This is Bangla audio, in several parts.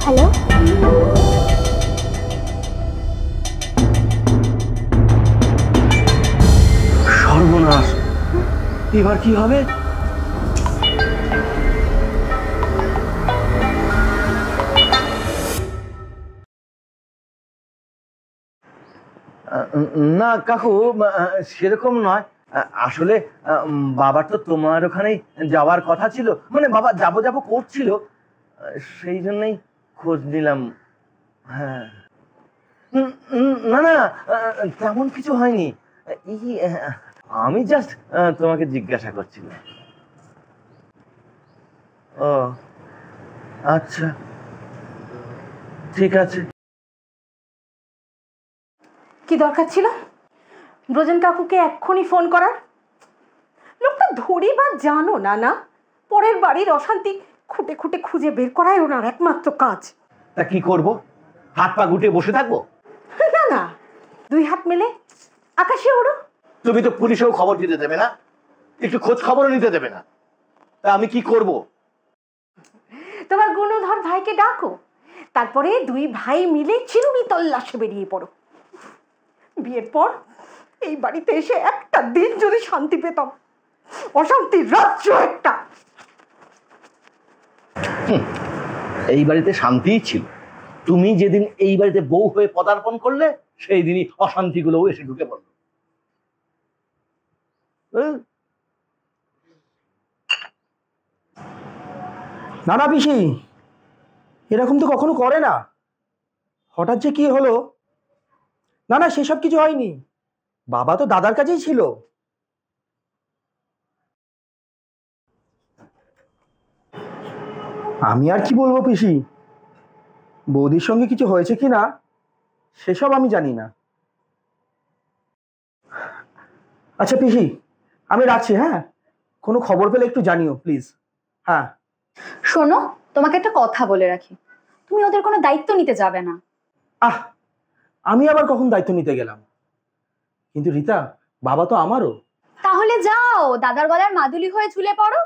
হ্যালো, সর্বনাশ, এবার কি হবে? না কাকু, সেরকম নয়। আসলে বাবার তো তোমার ওখানেই যাওয়ার কথা ছিল, মানে বাবা যাবো যাবো করছিল, সেই জন্যই খোঁজ নিলাম। হ্যাঁ, না না, তেমন কিছু হয়নি। আমি জাস্ট তোমাকে জিজ্ঞাসা করছিলাম। ও আচ্ছা, ঠিক আছে। কি দরকার ছিল ব্রজেন কাকুকে এক্ষুনি ফোন করার? লোকটা ধরি বা জানো না? না, পরের বাড়ির অশান্তি খুঁটে খুঁটে খুঁজে বের করাই ওনার একমাত্র কাজ। তা কি করব? হাত পা গুটিয়ে বসে থাকবো? না না, দুই হাত মেলে আকাশে ওড়ো। তুমি তো পুলিশেও খবর দিতে দেবে না, একটু খোঁজ খবরও নিতে দেবে না, তা আমি কি করব? তোমার গুণধর ভাইকে ডাকো, তারপরে দুই ভাই মিলে চিরুনি তল্লাশে বেরিয়ে পড়ো। বিয়ের পর এই বাড়িতে এসে একটা দিন যদি শান্তি পেতাম, অশান্তির রাজ্য একটা। এই বাড়িতে শান্তিই ছিল, তুমি যেদিন এই বাড়িতে বউ হয়ে পদার্পণ করলে সেই দিনই অশান্তিগুলো এসে ঢুকে পড়লো। না না পিসি, এরকম তো কখনো করে না। হঠাৎ যে কি হলো? না না, সেসব কিছু হয়নি। বাবা তো দাদার কাছেই ছিল। আমি আর কি বলবো পিসি, বৌদির সঙ্গে কিছু হয়েছে কি না সেসব আমি জানি না। আচ্ছা পিসি, আমি রাখছি। হ্যাঁ, কোনো খবর পেলে একটু জানিও প্লিজ। হ্যাঁ শোনো, তোমাকে একটা কথা বলে রাখি, তুমি ওদের কোনো দায়িত্ব নিতে যাবে না। আহ, আমি আবার কখন দায়িত্ব নিতে গেলাম? কিন্তু রীতা, বাবা তো আমারও। তাহলে যাও, দাদার গলার মাদুলি হয়ে ঝুলে পড়ো।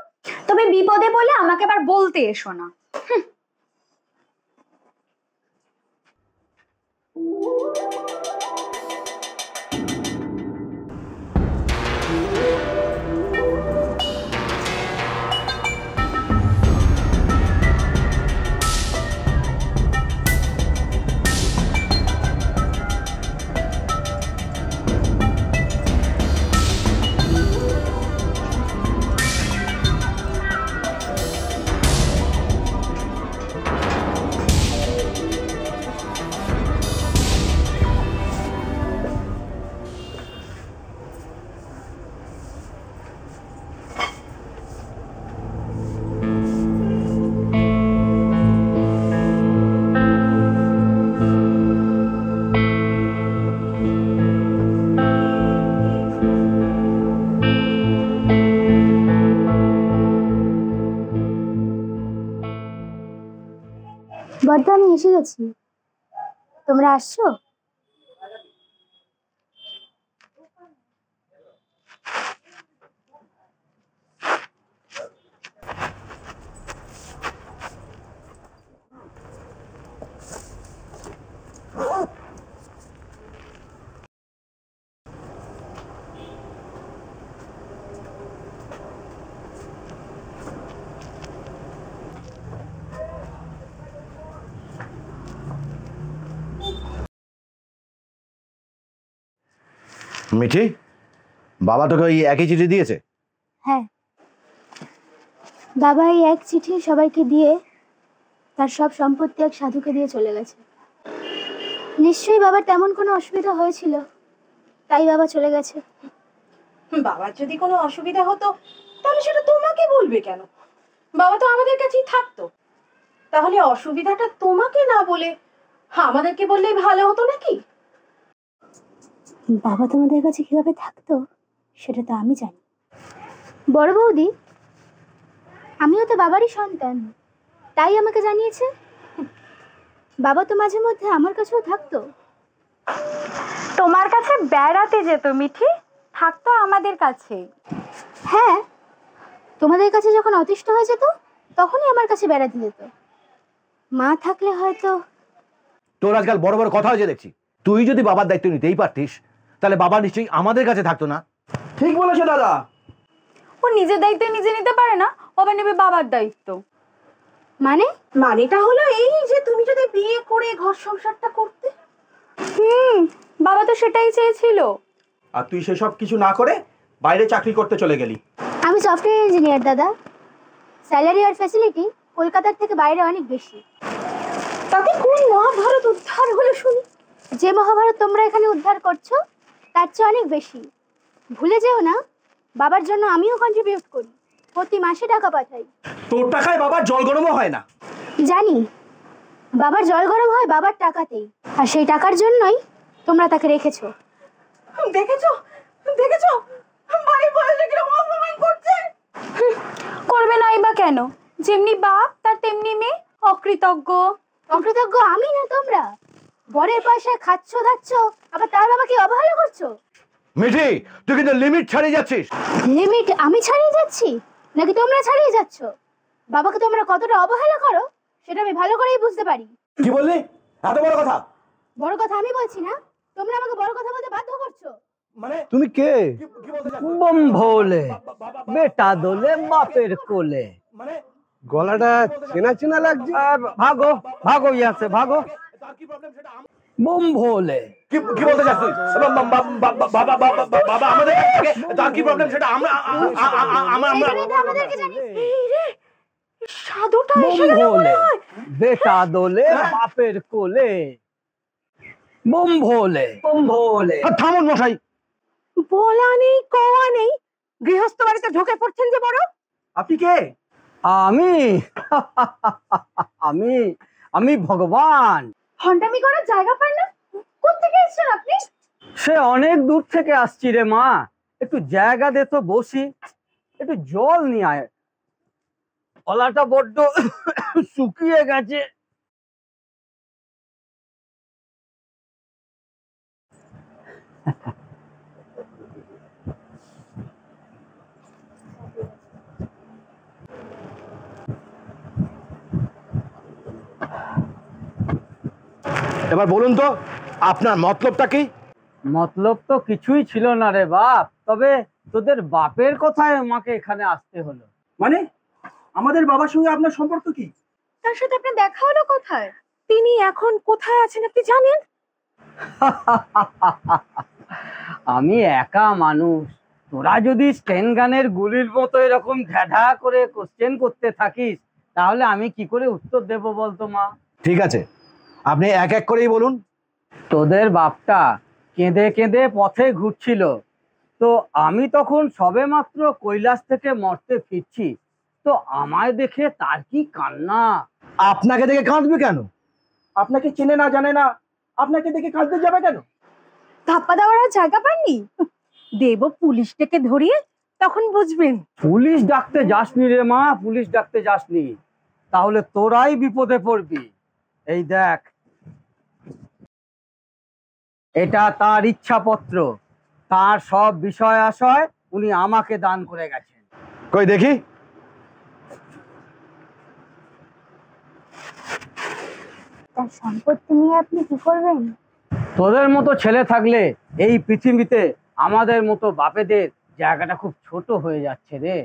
তবে বিপদে বলে আমাকে আবার বলতে এসো না। বড্ড আমি এসে গেছি, তোমরা আসছো? মিঠি, বাবা তোকে ওই একই চিঠি দিয়েছে? হ্যাঁ, বাবা এই এক চিঠি সবাইকে দিয়ে তার সব সম্পত্তি এক সাধুকে দিয়ে চলে গেছে। নিশ্চয়ই বাবার তেমন কোনো অসুবিধা হয়েছিল, তাই বাবা চলে গেছে। বাবার যদি কোনো অসুবিধা হতো তাহলে সেটা তোমাকে বলবে কেন? বাবা তো আমাদের কাছেই থাকতো। তাহলে অসুবিধাটা তোমাকে না বলে আমাদেরকে বললেই ভালো হতো নাকি? বাবা তোমাদের কাছে কিভাবে থাকতো সেটা তো আমি জানি। বড় বৌদি, আমিও তো বাবারই সন্তান, তাই আমাকে জানিয়েছে। বাবা তো মাঝে মধ্যে আমার কাছেও থাকতো। তোমার কাছে বেড়াতে যেত মিঠি, থাকতো আমাদের কাছে। হ্যাঁ, তোমাদের কাছে যখন অতিষ্ঠ হয়ে যেত তখনই আমার কাছে বেড়াতে যেত। মা থাকলে হয়তো। তোর আজকাল বড় বড় কথা হয়েছে দেখছি। তুই যদি বাবার দায়িত্ব নিতেই পারতিস তাহলে বাবা নিশ্চয়ই আমাদের কাছে থাকতো না। ঠিক বলেছো দাদা। ও নিজের দায়িত্ব নিজে নিতে পারে না, আবার নেবে বাবার দায়িত্ব। মানে? মানেটা হলো এই যে তুমি যদি বিয়ে করে ঘর সংসারটা করতে। বাবা তো সেটাই চেয়েছিল। আর তুই সেসব কিছু না করে বাইরে চাকরি করতে চলে গেলি। আমি সফটওয়্যার ইঞ্জিনিয়ার দাদা। স্যালারি আর ফ্যাসিলিটি কলকাতার থেকে বাইরে অনেক বেশি। তাতে কোন মহাভারত উদ্ধার হলো শুনি? যে মহাভারত তোমরা এখানে উদ্ধার করছো তার চেয়ে অনেক বেশি। ভুলে যেও না, বাবার জন্য আমিও কন্ট্রিবিউট করি, প্রতি মাসে টাকা পাঠাই। তোর টাকায় বাবার জল গরমও হয় না। জানি, বাবার জল গরম হয় বাবার টাকাতেই, আর সেই টাকার জন্যই তোমরা তাকে রেখেছো। দেখেছো দেখেছো বাড়ির বয়সে কিরকম অপমান করছে। করবে নাই বা কেন? যেমনি বাপ তার তেমনি মেয়ে। অকৃতজ্ঞ। অকৃতজ্ঞ আমি না তোমরা। বরের পয়সায় খাচ্ছ দাচ্ছ, আবার তার বাবাকে অবহেলা করছো। মিঠি, তুই কিন্তু লিমিট ছাড়িয়ে যাচ্ছিস। লিমিট আমি ছাড়িয়ে যাচ্ছি নাকি তোমরা ছাড়িয়ে যাচ্ছ? বাবাকে তোমরা কতটা অবহেলা করো সেটা আমি ভালো করেই বুঝতে পারি। কি বললি? এত বড় কথা? বড় কথা আমি বলছি না, তোমরা আমাকে বড় কথা বলতে বাধ্য করছো। মানে তুমি কে? কি বলতে চাচ্ছিস? বম ভোলে, বেটা দোলে বাপের কোলে। মানে গলাটা চেনা চেনা লাগছে। ভাগো ভাগো ইয়াসে ভাগো। তার কি প্রবলেম সেটা বম ভোলে। কি বলতে চাচ্ছিস? বাবা আমাদের তার কি প্রবলেম সেটা আমরা এখানেই তো আমাদেরকে জানিস। এই রে সাধুটা বম এসে গেল ভোলে, মনে হয়। বেটা দোলে বাপের কোলে। বম ভোলে বম ভোলে। থামুন মশাই। বলা নেই কওয়া নেই, গৃহস্থ বাড়িতে ঢুকে পড়ছেন যে বড়। আপনি কে? আমি আমি আমি ভগবান। হন্ডামি করার জায়গা পান না? কোত্থেকে এসেছেন আপনি? সে অনেক দূর থেকে আসছি রে মা। একটু জায়গা দে তো বসি, একটু জল নিয়ে আয়। গলাটা বড্ড শুকিয়ে গেছে। এবার বলুন তো আপনার মতলবটা কি? মতলব তো কিছুই ছিল না রে বাপ, তবে তোদের বাপের কথায় আমাকে এখানে আসতে হলো। মানে আমাদের বাবার সঙ্গে আপনার সম্পর্ক কি? তার সাথে আপনার দেখা হলো কোথায়? তিনি এখন কোথায় আছেন আপনি জানেন? আমি একা মানুষ, তোরা যদি স্টেন গানের গুলির মতো এরকম ঢ্যাঢা করে কোশ্চেন করতে থাকিস তাহলে আমি কি করে উত্তর দেব বলতো মা? ঠিক আছে, আপনি এক এক করেই বলুন। তোদের বাপটা কেঁদে কেঁদে পথে ঘুরছিল, তো আমি তখন সবেমাত্র কৈলাস থেকে মর্তে ফিরছি, তো আমায় দেখে তার কি কান্না। আপনাকে দেখে কাঁদবে কেন? আপনাকে চেনে না জানে না, আপনাকে দেখে কাঁদতে যাবে কেন? ধাপ্পা দেওয়ার আর জায়গা পাননি? দেব পুলিশটাকে ধরিয়ে, তখন বুঝবেন। পুলিশ ডাকতে যাসনি রে মা, পুলিশ ডাকতে যাসনি, তাহলে তোরাই বিপদে পড়বি। এই দেখ, এটা তার ইচ্ছাপত্র, তার সব বিষয় আশয় উনি আমাকে দান করে গেছেন। কই দেখি। তার সম্পত্তি নিয়ে আপনি কি করবেন? তোদের মতো ছেলে থাকলে এই পৃথিবীতে আমাদের মতো বাপেদের জায়গাটা খুব ছোট হয়ে যাচ্ছে রে,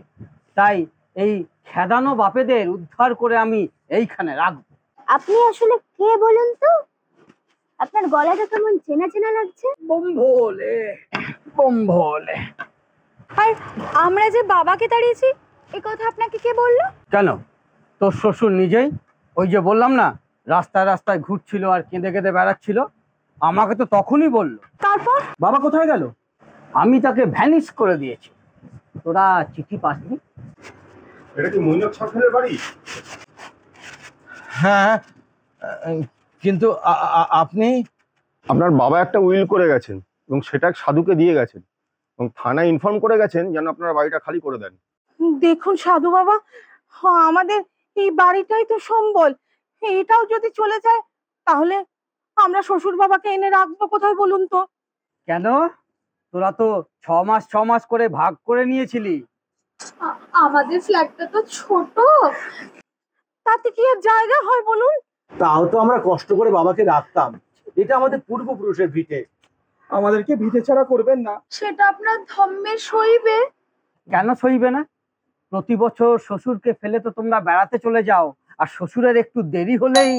তাই এই খেদানো বাপেদের উদ্ধার করে আমি এইখানে রাখবো। আপনি আসলে কে বলুন তো? আপনার গলাটা কেমন চেনা চেনা লাগছে। বম ভোলে বম ভোলে। আর আমরা যে বাবাকে তাড়িয়েছি এ কথা আপনাকে কে বললো? কেন, তোর শ্বশুর নিজেই। ওই যে বললাম না, রাস্তায় রাস্তায় ঘুরছিল আর কেঁদে কেঁদে বেড়াচ্ছিল, আমাকে তো তখনই বললো। তারপর বাবা কোথায় গেল? আমি তাকে ভ্যানিশ করে দিয়েছি। তোরা চিঠি পাসনি? এটা কি মৈনক সরকারের বাড়ি? হ্যাঁ, কিন্তু আপনি। আপনার বাবা একটা উইল করে গেছেন এবং সেটা এক সাধুকে দিয়ে গেছেন এবং থানায় ইনফর্ম করে গেছেন যেন আপনার বাড়িটা খালি করে দেন। দেখুন সাধু বাবা, আমাদের এই বাড়িটাই তো সম্বল, এটাও যদি চলে যায় তাহলে আমরা শ্বশুর বাবাকে এনে রাখবো কোথায় বলুন তো? কেন, তোরা তো 6 মাস করে ভাগ করে নিয়েছিলি। আমাদের ফ্ল্যাটটা তো ছোট। তাতে কি আর জায়গা হয় বলুন? তাও তো আমরা কষ্ট করে বাবাকে রাখতাম, এটা আমাদের পূর্বপুরুষের ভিটে, আমাদেরকে ভিটে ছাড়া করবেন না। সেটা আপনার ধর্মের সইবে? কেন সইবে না? প্রতি বছর শ্বশুরকে ফেলে তো তোমরা বেড়াতে চলে যাও, আর শ্বশুরের একটু দেরি হলেই।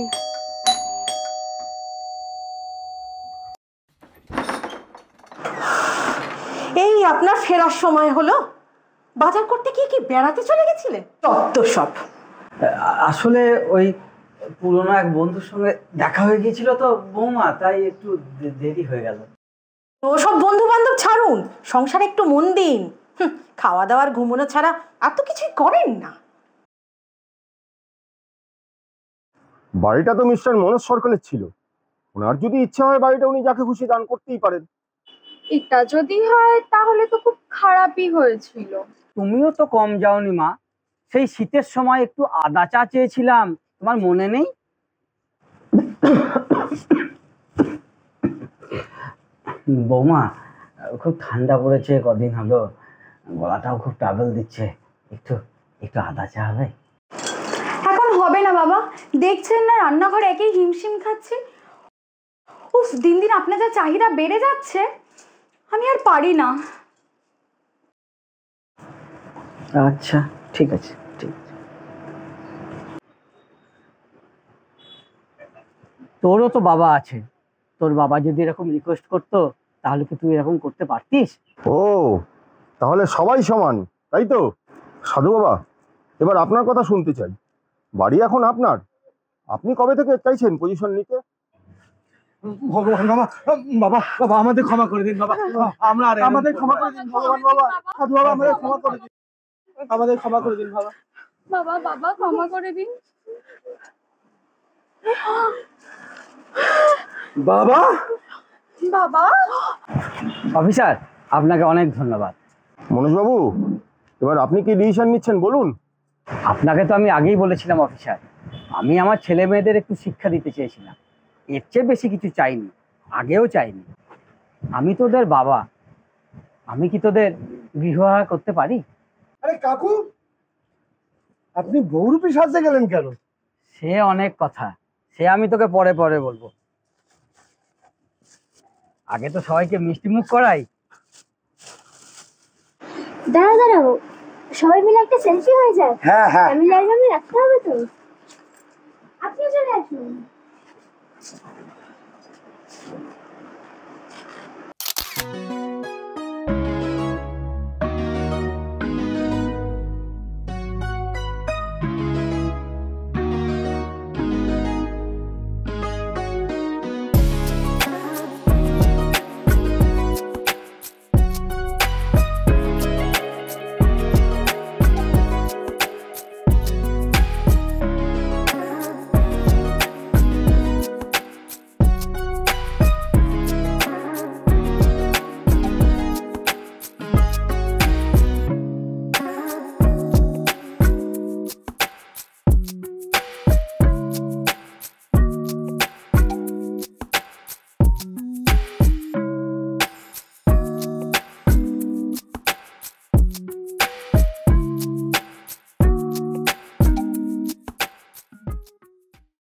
এই আপনার ফেরার সময় হলো। বাজার করতে গিয়ে কি বেড়াতে চলে গেছিলেন? তত্ত্ব সব। আসলে ওই পুরনো এক বন্ধুর সঙ্গে দেখা হয়ে গিয়েছিল তো বৌমা, তাই একটু দেরি হয়ে গেল। ওসব বন্ধু বান্ধব ছাড়ুন, সংসারে একটু মন দিন। খাওয়া দাওয়ার ঘুমোনো ছাড়া আর তো কিছুই করেন না। বাড়িটা তো মিস্টার মনোজ সরকারের ছিল, ওনার যদি ইচ্ছা হয় বাড়িটা উনি যাকে খুশি দান করতেই পারেন। এটা যদি হয় তাহলে তো খুব খারাপই হয়েছিল। তুমিও তো কম যাওনি মা, সেই শীতের সময় একটু আদা চা চেয়েছিলাম, তোমার মনে নেই? বৌমা, খুব ঠান্ডা পড়েছে কদিন হলো, গলাটাও খুব ট্রাবল দিচ্ছে, একটু একটু আদা চা হবে? এখন হবে না বাবা, দেখছেন না রান্নাঘরে একই হিমশিম খাচ্ছি। উফ, দিন দিন আপনার যা চাহিদা বেড়ে যাচ্ছে, আমি আর পারি না। আচ্ছা ঠিক আছে, ঠিক আছে। তোরও তো বাবা আছে, তোর বাবা যদি এরকম রিকোয়েস্ট করতো তাহলে কি তুই এরকম করতে পারতিস? ও, তাহলে সবাই সমান, তাই তো? সাধু বাবা, এবার আপনার কথা শুনতে চাই। বাড়ি এখন আপনার, আপনি কবে থেকে চাইছেন পজিশন নিতে? ভগবান বাবা, বাবা বাবা আমাদের ক্ষমা করে দিন বাবা, আমরা আমাদের ক্ষমা করে দিন ভগবান বাবা, সাধু বাবা আমাদের ক্ষমা করে দিন, আমাদের ক্ষমা করে দিন বাবা। বাবা বাবা ক্ষমা করে দিন। বাবা বাবা অফিসার, আপনাকে অনেক ধন্যবাদ। মনোজবাবু, এবার আপনি কি ডিসিশন নিচ্ছেন বলুন? আপনাকে তো আমি আগেই বলেছিলাম অফিসার, আমি আমার ছেলে মেয়েদের একটু শিক্ষা দিতে চেয়েছিলাম, এর চেয়ে বেশি কিছু চাইনি, আগেও চাইনি। আমি তোদের বাবা, আমি কি তোদের গৃহহারা করতে পারি? আরে কাকু, আপনি বহুরূপী সাজতে গেলেন কেন? সে অনেক কথা, সে আমি তোকে পরে পরে বলবো, আগে তো সবাইকে মিষ্টি মুখ করাই। দাঁড়াও, সবাই মিলে একটা সেলফি হয়ে যায়। হ্যাঁ হ্যাঁ, ফ্যামিলি অ্যালবামে রাখতে হবে তো। আপনি চলে আসুন।